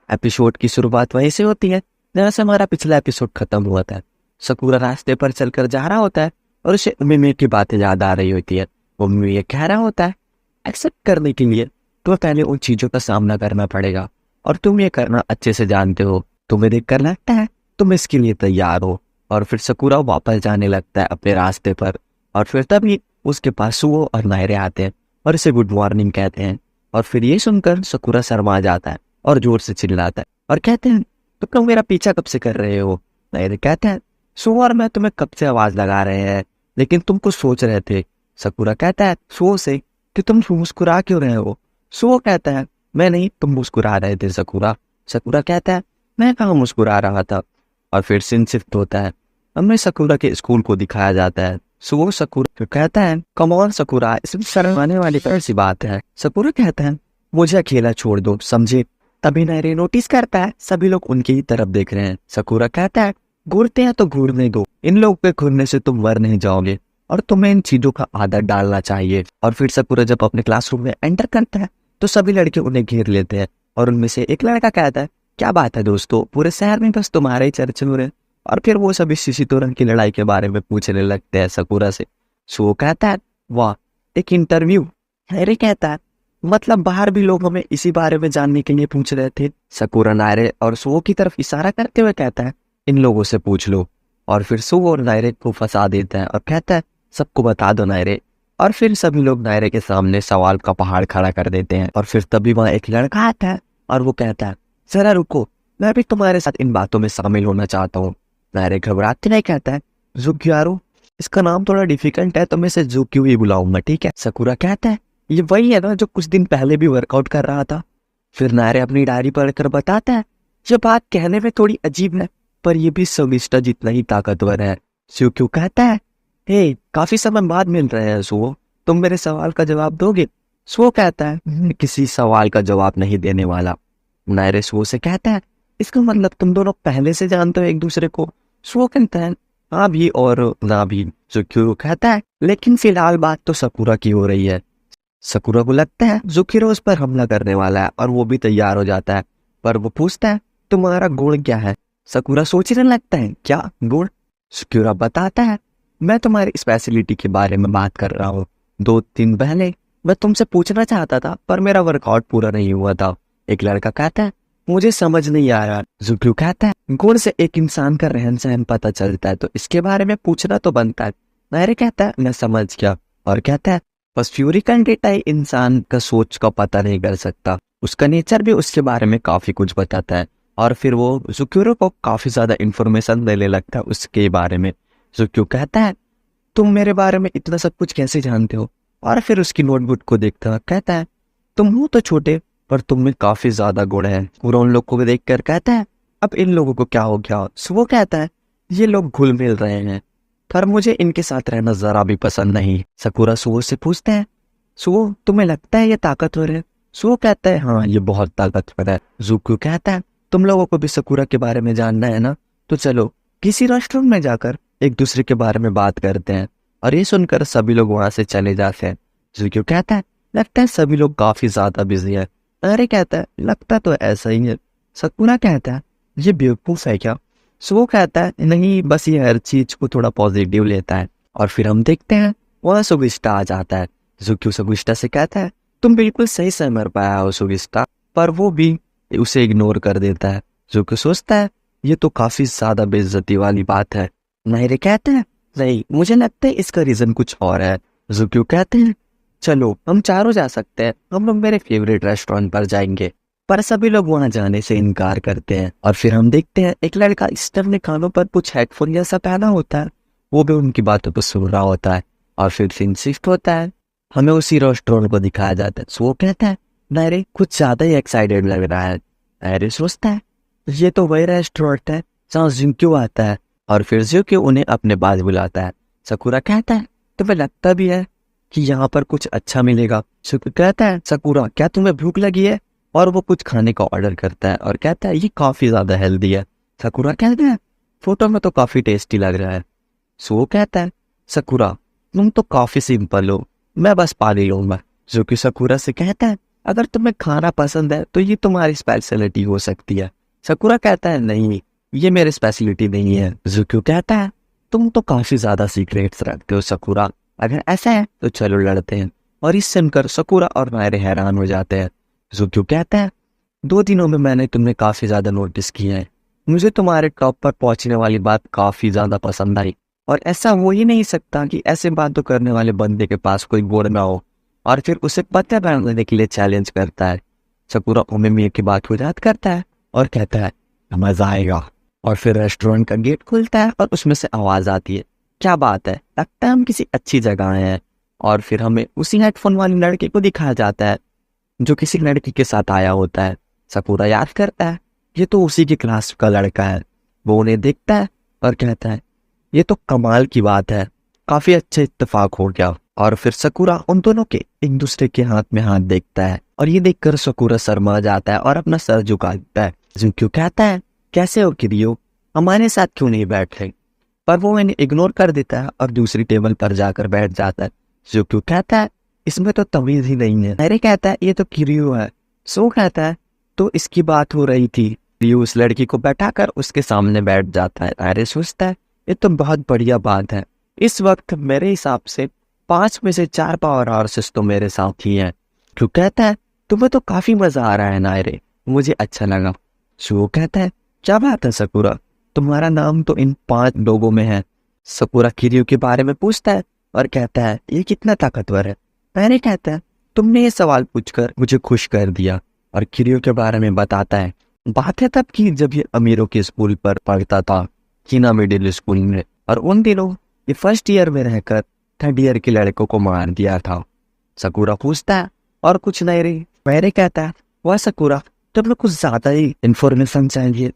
Episode की शुरुआत वहीं से होती है जहाँ से हमारा पिछला एपिसोड खत्म हुआ था। सकूरा रास्ते पर चलकर जा रहा होता है और उसे मिमी की बातें याद आ रही होती है। वो मिमी ये कह रहा होता है, एक्सेप्ट करने के लिए तो पहले उन चीजों का सामना करना पड़ेगा और तुम ये करना अच्छे से जानते हो। तुम्हें देख कर लगता है तुम इसके लिए तैयार हो। और फिर सकूरा वापस जाने लगता है अपने रास्ते पर। और फिर तभी उसके पास सुओ और नायरे आते हैं और इसे गुड मॉर्निंग कहते हैं। और फिर ये सुनकर सकूरा शर्मा जाता है और जोर से चिल्लाता है और कहते हैं, तुम लोग मेरा पीछा कब से कर रहे हो? नायरे कहते हैं, सुओ और मैं तुम्हें कब से आवाज लगा रहे हैं, लेकिन तुम कुछ सोच रहे थे। सकूरा कहता है सुओ से कि तुम मुस्कुरा क्यों रहे हो? सुओ कहता है, मैं नहीं, तुम मुस्कुरा रहे थे सकूरा। सकूरा कहता है, मैं कहाँ मुस्कुरा रहा था। और फिर सीन शिफ्ट होता है। हमें सकूरा के स्कूल को दिखाया जाता है। सुओ सकूरा कहता है, कम ऑन सकूरा, इसमें शर्म आने वाली कौन सी बात है? सकूरा कहता है, मुझे अकेला छोड़ दो, समझे? तभी नायरे नोटिस करता है सभी लोग उनकी ही तरफ देख रहे हैं। सकूरा कहता है, घूरते हैं तो घूरने दो, इन लोगों के घूरने से तुम मर नहीं जाओगे और तुम्हें इन चीजों का आदत डालना चाहिए। और फिर सकूरा जब अपने क्लासरूम में एंटर करता है तो सभी लड़के उन्हें घेर लेते हैं और उनमें से एक लड़का कहता है, क्या बात है दोस्तों, पूरे शहर में बस तुम्हारे ही चर्चे हो रहे हैं। और फिर वो सभी शिशितोरन की लड़ाई के बारे में पूछने लगते हैं सकूरा से। सो कहता है, वाह, एक इंटरव्यू? हैरी कहता है, मतलब बाहर भी लोग हमें इसी बारे में जानने के लिए पूछ रहे थे। सकूरा नायरे और सुओ की तरफ इशारा करते हुए कहता है, इन लोगों से पूछ लो। और फिर सुओ और नायरे को फंसा देता है और कहता है, सबको बता दो नायरे। और फिर सभी लोग नायरे के सामने सवाल का पहाड़ खड़ा कर देते हैं। और फिर तभी वहां एक लड़का आता है और वो कहता है, जरा रुको, मैं भी तुम्हारे साथ इन बातों में शामिल होना चाहता हूँ। नायरे घबराते नहीं कहता है, जुक्यारो, इसका नाम थोड़ा डिफिकल्ट है तो मैं इसे जुक्यू ही बुलाऊंगा, ठीक है? सकूरा कहता है, ये वही है ना जो कुछ दिन पहले भी वर्कआउट कर रहा था। फिर नायरे अपनी डायरी पढ़कर बताता है, ये बात कहने में थोड़ी अजीब है पर ये भी सविष्टा जितना ही ताकतवर है। जुक्यू कहता है, हे, काफी समय बाद मिल रहे हैं सुओ, तुम मेरे सवाल का जवाब दोगे? सुओ कहता है, किसी सवाल का जवाब नहीं देने वाला। नायरे सुओ से कहता है, इसका मतलब तुम दोनों पहले से जानते हो एक दूसरे को? सुओ कहता है, हाँ भी और ना भी। जुक्यू कहता है, लेकिन फिलहाल बात तो सकूरा की हो रही है। सकूरा को लगता है जुकिरो उस पर हमला करने वाला है और वो भी तैयार हो जाता है। पर वो पूछता है, तुम्हारा गुण क्या है? सकूरा सोचने लगता है, क्या गुण? सकूरा बताता है, मैं तुम्हारी स्पेशलिटी के बारे में बात कर रहा हूँ। 2 दिन पहले मैं तुमसे पूछना चाहता था पर मेरा वर्कआउट पूरा नहीं हुआ था। एक लड़का कहता है, मुझे समझ नहीं आ रहा। जुक्यू कहता है, गुण से एक इंसान का रहन सहन पता चलता है तो इसके बारे में पूछना तो बनता है। नायरे कहता है, मैं समझ गया। और कहता है, बस फ्यूरिकल डेटा इंसान का सोच का पता नहीं कर सकता, उसका नेचर भी उसके बारे में काफी कुछ बताता है। और फिर वो जुक्यूरो को काफी ज्यादा इंफॉर्मेशन देने लगता है उसके बारे में। जुक्यू कहता है, तुम मेरे बारे में इतना सब कुछ कैसे जानते हो? और फिर उसकी नोटबुक को देखता है, कहता है, तुम हो तो छोटे पर तुम में काफी ज्यादा गुण है। पूरा उन लोग को देख कर कहता है, अब इन लोगों को क्या हो गया? सुओ कहता है, ये लोग घुल मिल रहे हैं पर मुझे इनके साथ रहना जरा भी पसंद नहीं। सकूरा सुओ से पूछते हैं, सुओ, तुम्हें लगता है ये ताकतवर है? सुओ कहता है, हाँ, ये बहुत ताकतवर है। जुक्यू कहता है, तुम लोगों को भी सकूरा के बारे में जानना है ना, तो चलो किसी रेस्टोरेंट में जाकर एक दूसरे के बारे में बात करते हैं। और ये सुनकर सभी लोग वहां से चले जाते हैं। जुक्यू कहता है, लगता है सभी लोग काफी ज्यादा बिजी है। अरे कहता है, लगता तो ऐसा ही है। सकूरा कहता है, ये बेवकूफ है क्या? सुओ कहता है, नहीं, बस ये हर चीज को थोड़ा पॉजिटिव लेता है। और फिर हम देखते हैं वहाँ सुगिस्टा आ जाता है। जुक्यू सुगिस्टा से कहता है, तुम बिल्कुल सही से मर पाया हो सुगिस्टा, पर वो भी उसे इग्नोर कर देता है। जुक्यू सोचता है, ये तो काफी ज्यादा बेइज्जती वाली बात है। नायरे कहते हैं, नहीं, मुझे लगता है इसका रीजन कुछ और है। जुक्यू कहते हैं, चलो हम चारों जा सकते हैं, हम लोग मेरे फेवरेट रेस्टोरेंट पर जाएंगे। पर सभी लोग वहां जाने से इनकार करते हैं। और फिर हम देखते हैं एक लड़का स्टफ ने कानों पर कुछ हेडफोन जैसा पहना होता है, वो भी उनकी बातों को सुन रहा होता है। और फिर सीन शिफ्ट होता है, हमें उसी रेस्टोरेंट को दिखाया जाता है। वो कहता है, नायरे कुछ ज्यादा ही एक्साइटेड लग रहा है। नायरे सोचता है, ये तो वही रेस्टोरेंट है जहाँ जुक्यू आता है। और फिर जुक्यू उन्हें अपने पास बुलाता है। सकूरा कहता है, तुम्हें लगता भी है कि यहाँ पर कुछ अच्छा मिलेगा? जुक्यू कहता है, सकूरा, क्या तुम्हें भूख लगी है? और वो कुछ खाने का ऑर्डर करता है और कहता है, ये काफी ज्यादा हेल्दी है। सकूरा कहता है, फोटो में तो काफी टेस्टी लग रहा है। सो कहता है, सकूरा, तुम तो काफी सिंपल हो, मैं बस पानी लूंगा। जुक्यू सकूरा से कहता है, अगर तुम्हें खाना पसंद है तो ये तुम्हारी स्पेशलिटी हो सकती है। सकुरा कहता है नहीं, ये मेरी स्पेशलिटी नहीं है। जुक्यू कहता है तुम तो काफी ज्यादा सीक्रेट्स रखते हो सकुरा, अगर ऐसा है तो चलो लड़ते हैं। और इस सुनकर सकुरा और नायरे हैरान हो जाते हैं। जुक्यू कहता है 2 दिनों में मैंने तुम्हें काफी ज्यादा नोटिस किया है, मुझे तुम्हारे टॉप पर पहुंचने वाली बात काफी ज्यादा पसंद आई, और ऐसा हो ही नहीं सकता कि ऐसे बातों करने वाले बंदे के पास कोई गुण ना हो। और फिर उसे पता बनाने के लिए चैलेंज करता है। सकुरा उमेमिया की बात को याद करता है और कहता है मजा आएगा। और फिर रेस्टोरेंट का गेट खुलता है और उसमें से आवाज आती है, क्या बात है, लगता है हम किसी अच्छी जगह आए हैं। और फिर हमें उसी हेडफोन वाली लड़के को दिखाया जाता है जो किसी लड़की के साथ आया होता है। सकुरा याद करता है ये तो उसी की क्लास का लड़का है। वो उन्हें देखता है और कहता है ये तो कमाल की बात है, काफी अच्छा इत्तेफाक हो गया। और फिर सकुरा उन दोनों के एक दूसरे के हाथ में हाथ देखता है और ये देखकर सकुरा शर्मा जाता है और अपना सर झुका देता है। जुक्यू कहता है कैसे हो किरियो, हमारे साथ क्यों नहीं बैठे, पर वो इन्हें इग्नोर कर देता है और दूसरी टेबल पर जाकर बैठ जाता है। जुक्यू कहता है इसमें तो तमीज ही नहीं है। नायरे कहता है ये तो किरियो है। सो कहता है तो इसकी बात हो रही थी। किरियो उस लड़की को बैठाकर उसके सामने बैठ जाता है। नायरे सोचता है ये तो बहुत बढ़िया बात है, इस वक्त मेरे हिसाब से 5 में से 4 पावर हॉर्सेस तो मेरे साथ ही हैं। क्यों कहता है तुम्हें तो काफी मजा आ रहा है नायरे, मुझे अच्छा लगा। शो कहता है क्या बात है सकुरा, तुम्हारा नाम तो इन 5 लोगों में है। सकुरा किरियो के बारे में पूछता है और कहता है ये कितना ताकतवर है। नायरे कहता है तुमने ये सवाल पूछकर मुझे खुश कर दिया, और किरियो के बारे में बताता है बात है तब की जब ये अमीरों के स्कूल पर पढ़ता था, चीना मिडिल स्कूल में, और उन दिनों ये फर्स्ट ईयर में रहकर 3rd ईयर के लड़कों को मार दिया था। सकुरा पूछता है और कुछ नहीं रे। नायरे कहता है वह सकुरा तुम्हें कुछ ज्यादा ही इंफॉर्मेशन चाहिए।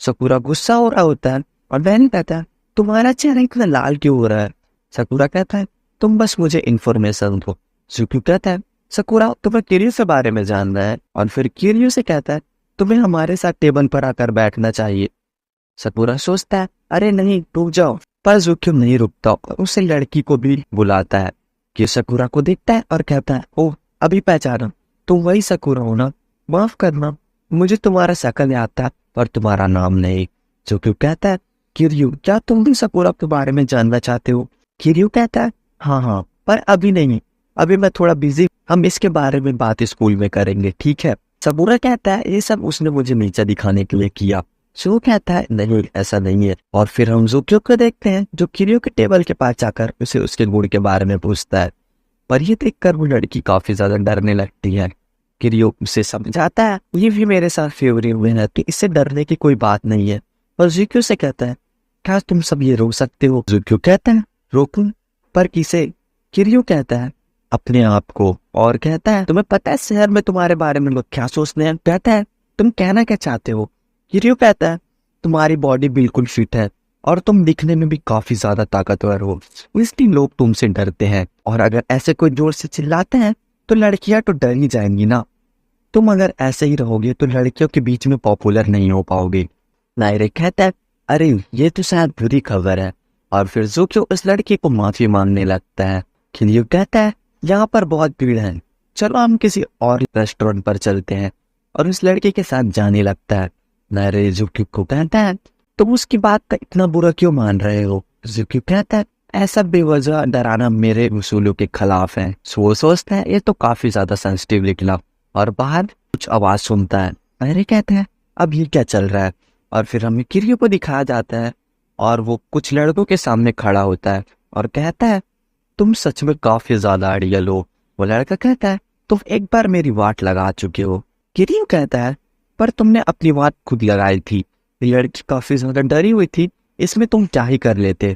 सकुरा गुस्सा हो रहा होता है और नायरे कहता है तुम्हारा चेहरा इतना लाल क्यों हो रहा है। सकुरा कहता है तुम बस मुझे इंफॉर्मेशन दो। जुक्यू कहता है सकुरा तुम्हें किरियो के बारे में जानना है, और फिर किरियो से कहता है तुम्हें हमारे साथ टेबल पर आकर बैठना चाहिए। सकुरा सोचता है अरे नहीं रुक जाओ, पर जुक्यू नहीं रुकता और उसे लड़की को भी बुलाता है। कि सकुरा को देखता है और कहता है ओह अभी पहचाना, तुम वही सकुरा हो ना, माफ करना मुझे तुम्हारा शक्ल याद था पर तुम्हारा नाम नहीं। जुक्यू कहता है किरियो क्या तुम भी सकुरा के बारे में जानना चाहते हो। किरियो कहता है हाँ पर अभी नहीं, अभी मैं थोड़ा बिजी, हम इसके बारे में बात स्कूल में करेंगे ठीक है। सकुरा कहता है ये सब उसने मुझे नीचा दिखाने के लिए किया। शो कहता है नहीं ऐसा नहीं है। और फिर हम जुक्यू को देखते हैं जो किरियो के टेबल के पास जाकर उसे उसके गुण के बारे में पूछता है, पर ये देखकर वो लड़की काफी ज्यादा डरने लगती है। किरियो उसे समझाता है ये भी मेरे साथ फेवरेट हुए हैं तो इससे डरने की कोई बात नहीं है। और जुक्यू से कहता है क्या तुम सब ये रोक सकते हो। जुक्यू कहता है रोकूं, पर किसे। किरियो कहता है अपने आप को, और कहता है तुम्हें पता है शहर में तुम्हारे बारे में लोग क्या सोचते हैं। कहता है तुम कहना क्या चाहते हो। किरियो कहता है तुम्हारी बॉडी बिल्कुल फिट है और तुम दिखने में भी काफी ज्यादा ताकतवर हो, इसलिए लोग तुमसे डरते हैं, और अगर ऐसे कोई जोर से चिल्लाते हैं तो लड़कियां तो डर ही जाएंगी ना, तुम अगर ऐसे ही रहोगे तो लड़कियों के बीच में पॉपुलर नहीं हो पाओगे। नायरे कहता है अरे ये तो शायद बुरी खबर है, और फिर जुक्यू उस लड़की को माफी मांगने लगता है। किरियो कहता है यहाँ पर बहुत भीड़ है, चलो हम किसी और रेस्टोरेंट पर चलते हैं, और उस लड़के के साथ जाने लगता है। नायरे जुक्यू को कहता है तुम उसकी बात का इतना बुरा क्यों मान रहे हो। जुक्यू कहता है ऐसा बेवजह डराना मेरे उसूलों के खिलाफ है। वो सोचता है ये तो काफी ज्यादा सेंसिटिव निकला, और बाहर कुछ आवाज सुनता है। नायरे कहता है अब ये क्या चल रहा है, और फिर हमें किरियो को दिखाया जाता है और वो कुछ लड़कों के सामने खड़ा होता है और कहता है तुम सच में काफी ज्यादा अड़ियल हो। वो लड़का कहता है तुम एक बार मेरी वाट लगा चुके हो। किरियो कहता है पर तुमने अपनी वाट खुद लगाई थी, लड़की काफी ज्यादा डरी हुई थी, इसमें तुम क्या ही कर लेते।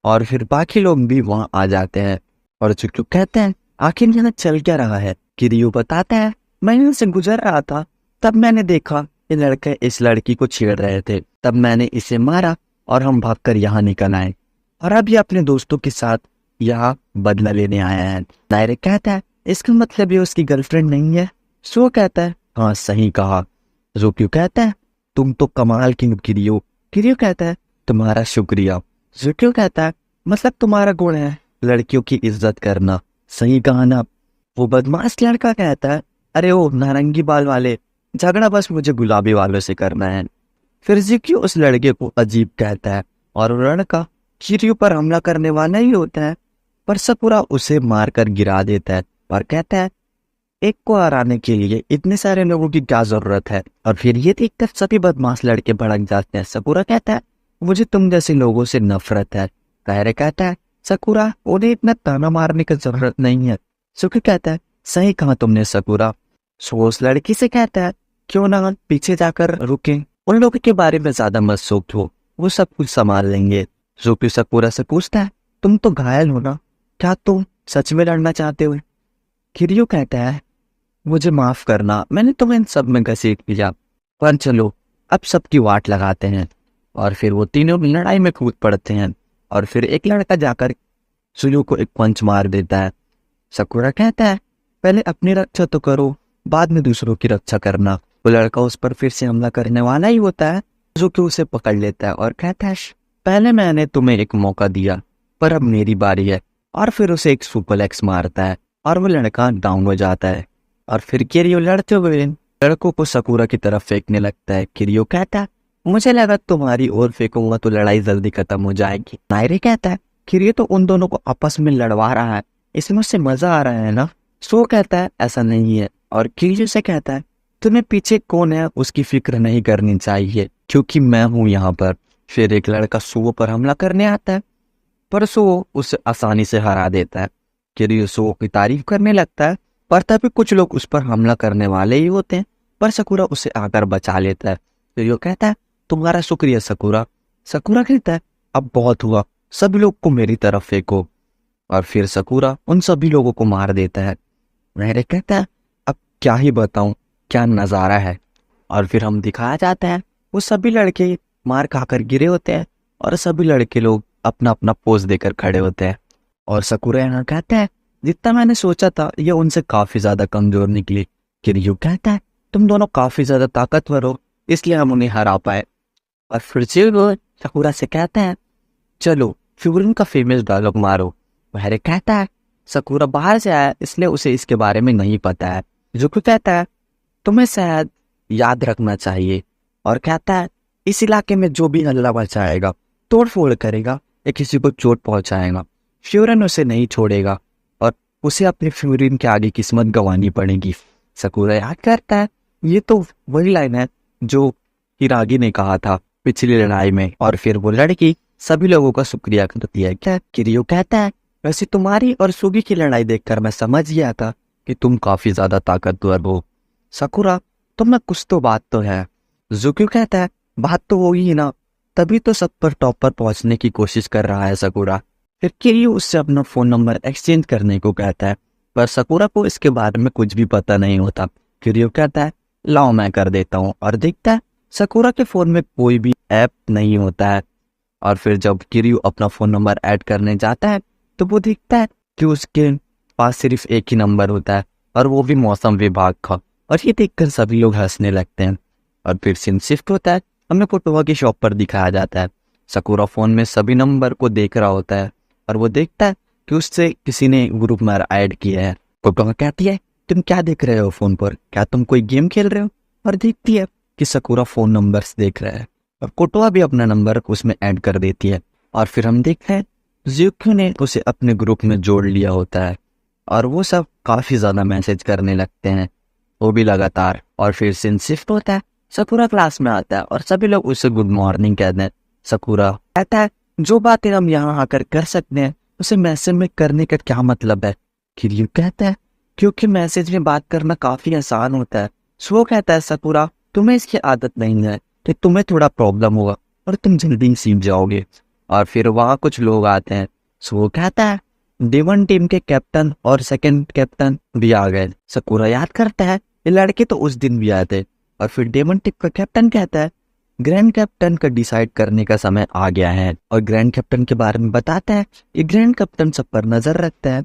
और फिर बाकी लोग भी वहां आ जाते हैं, और जुक्यू कहते हैं आखिर यहाँ चल क्या रहा है। किरियो बताता है मैं यहाँ से गुजर रहा था, तब मैंने देखा ये लड़के इस लड़की को छेड़ रहे थे, तब मैंने इसे मारा और हम भागकर यहाँ निकल आए, और अब ये अपने दोस्तों के साथ यहाँ बदला लेने आया है। नायरे कहता है इसका मतलब ये उसकी गर्लफ्रेंड नहीं है। सो कहता है हाँ सही कहा। जुक्यू कहता है तुम तो कमाल की हो किरियो। किरियो कहता है तुम्हारा शुक्रिया। जुक्यू कहता है मतलब तुम्हारा गुण है लड़कियों की इज्जत करना। सही कहा ना। वो बदमाश लड़का कहता है अरे ओ नारंगी बाल वाले, झगड़ा बस मुझे गुलाबी वालों से करना है। फिर ज़िक्यू उस लड़के को अजीब कहता है और वो लड़का किरियो पर हमला करने वाला ही होता है, पर सकूरा उसे मारकर गिरा देता है और कहता है एक को हराने के लिए इतने सारे लोगों की क्या जरूरत है। और फिर ये देखकर सभी बदमाश लड़के भड़क जाते हैं। सकूरा कहता है मुझे तुम जैसे लोगों से नफरत है। कायरे कहता है सकूरा उन्हें इतना ताना मारने की जरूरत नहीं है। सुकी कहता है सही कहा तुमने सकूरा। सो उस लड़की से कहता है क्यों ना पीछे जाकर रुके, उन लोगों के बारे में ज्यादा मत सोचो, वो सब कुछ संभाल लेंगे। सुकी सकूरा से पूछता है तुम तो घायल हो ना, क्या तुम सच में लड़ना चाहते हो? किरियो कहता है मुझे माफ करना, मैंने तुम्हें इन सब में घसीट दिया, पर चलो अब सबकी वाट लगाते हैं। और फिर वो तीनों लड़ाई में कूद पड़ते हैं और फिर एक लड़का जाकर सुयू को एक पंच मार देता है। सकूरा कहता है पहले अपनी रक्षा तो करो, बाद में दूसरों की रक्षा करना। वो लड़का उस पर फिर से हमला करने वाला ही होता है जो कि उसे पकड़ लेता है और कहता है पहले मैंने तुम्हें एक मौका दिया, पर अब मेरी बारी है। और फिर उसे एक सुपरलेक्स मारता है और वो लड़का डाउन हो जाता है। और फिर किरियो लड़ते हुए लड़कों को सकूरा की तरफ फेंकने लगता है। किरियो कहता है मुझे लगा तुम्हारी ओर फेंकूंगा तो लड़ाई जल्दी खत्म हो जाएगी। नायरे कहता है किरियो तो उन दोनों को आपस में लड़वा रहा है, इसमें उससे मजा आ रहा है ना। सो कहता है ऐसा नहीं है और किरियो से कहता है तुम्हें पीछे कौन है उसकी फिक्र नहीं करनी चाहिए, क्योंकि मैं हूं यहाँ पर। फिर एक लड़का सो पर हमला करने आता है, पर सो उसे आसानी से हरा देता है। किरियो सो की तारीफ करने लगता है, पर तभी कुछ लोग उस पर हमला करने वाले ही होते हैं, पर सकूरा उसे आकर बचा लेता है। किरियो कहता है तुम्हारा शुक्रिया सकूरा। सकूरा कहता है अब बहुत हुआ, सभी लोग को मेरी तरफ फेंको। और फिर सकूरा उन सभी लोगों को मार देता है। नायरे कहता है अब क्या ही बताऊं, क्या नजारा है। और फिर हम दिखाया जाता है वो सभी लड़के मार खाकर गिरे होते हैं और सभी लड़के लोग अपना अपना पोज देकर खड़े होते हैं। और सकूरा यहाँ कहता है जितना मैंने सोचा था ये उनसे काफी ज्यादा कमजोर निकली। किरियो कहता है तुम दोनों काफी ज्यादा ताकतवर हो, इसलिए हम उन्हें हरा पाए। और फिर से वो सकूरा से कहता है चलो फ्यूरिन का फेमस डायलॉग मारो। वह कहता है सकूरा बाहर से आया इसलिए उसे इसके बारे में नहीं पता है। जुकू कहता है तुम्हें शायद याद रखना चाहिए, और कहता है इस इलाके में जो भी हल्ला मचाएगा, तोड़ फोड़ करेगा या किसी को चोट पहुंचाएगा, फ्यूरिन उसे नहीं छोड़ेगा और उसे अपने फ्यूरिन के आगे किस्मत गंवानी पड़ेगी। सकूरा याद करता है ये तो वही लाइन है जो हिरागी ने कहा था पिछली लड़ाई में। और फिर वो लड़की सभी लोगों का शुक्रिया करती है। क्या किरियो कहता है वैसे तुम्हारी और सुगी की लड़ाई देखकर मैं समझ गया था कि तुम काफी ज्यादा ताकतवर हो। सकूरा तुम में कुछ तो बात तो है। जुक्यू कहता है बात तो होगी ना, तभी तो सब पर टॉप पर पहुंचने की कोशिश कर रहा है सकूरा। फिर किरियो उससे अपना फोन नंबर एक्सचेंज करने को कहता है, पर सकूरा को इसके बारे में कुछ भी पता नहीं होता। किरियो कहता है लाओ मैं कर देता हूँ, और देखता है सकूरा के फोन में कोई भी ऐप नहीं होता है। और फिर जब किरियो अपना फोन नंबर ऐड करने जाता है तो वो देखता है कि उसके पास सिर्फ एक ही नंबर होता है, और वो भी मौसम विभाग का। और ये देखकर सभी लोग हंसने लगते हैं। और फिर सीन शिफ्ट होता है, हमें कोटोवा की शॉप पर दिखाया जाता है। सकूरा फोन में सभी नंबर को देख रहा होता है और वो देखता है कि उससे किसी ने ग्रुप में ऐड किया है। कोटोवा कहती है तुम क्या देख रहे हो फोन पर, क्या तुम कोई गेम खेल रहे हो? और देखती है कि सकूरा फोन नंबर्स देख रहा है और कोटोवा भी अपना नंबर उसमें ऐड कर देती है। और फिर हम देखते हैं ज़ुक्यू ने उसे अपने ग्रुप में जोड़ लिया होता है और वो सब काफी ज्यादा मैसेज करने लगते हैं, वो भी लगातार। और फिर सीन शिफ्ट होता है, सकूरा क्लास में आता है और सभी लोग उसे गुड मॉर्निंग कहते हैं। सकूरा कहता है जो बातें हम यहाँ आकर कर सकते हैं उसे मैसेज में करने का क्या मतलब है? किरियो कहता है क्योंकि मैसेज में बात करना काफी आसान होता है। सो कहता है सकूरा तुम्हें इसकी आदत नहीं है कि तुम्हें थोड़ा प्रॉब्लम होगा और तुम जल्दी सीख जाओगे। और फिर वहाँ कुछ लोग आते हैं। सो कहता है D1 टीम के कैप्टन और सेकंड कैप्टन भी आ गए। सकूरा याद करता है ये लड़के तो उस दिन भी आए थे। और फिर D1 टीम का कैप्टन कहता है ग्रैंड कैप्टन का डिसाइड करने का समय आ गया है, और ग्रैंड कैप्टन के बारे में बताता है ये ग्रैंड कैप्टन सब पर नजर रखता है,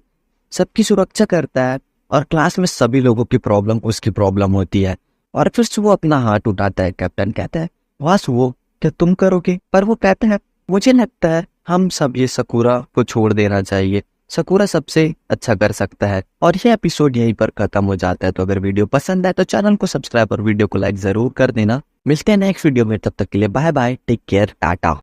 सबकी सुरक्षा करता है, और क्लास में सभी लोगों की प्रॉब्लम उसकी प्रॉब्लम होती है। और फिर वो अपना हाथ उठाता है। कैप्टन कहता है वास वो क्या तुम करोगे? पर वो कहता है मुझे लगता है हम सब ये सकूरा को छोड़ देना चाहिए। सकूरा सबसे अच्छा कर सकता है। और ये एपिसोड यहीं पर खत्म हो जाता है। तो अगर वीडियो पसंद आए तो चैनल को सब्सक्राइब और वीडियो को लाइक जरूर कर देना। मिलते हैं नेक्स्ट वीडियो में, तब तक के लिए bye bye, take care, Tata.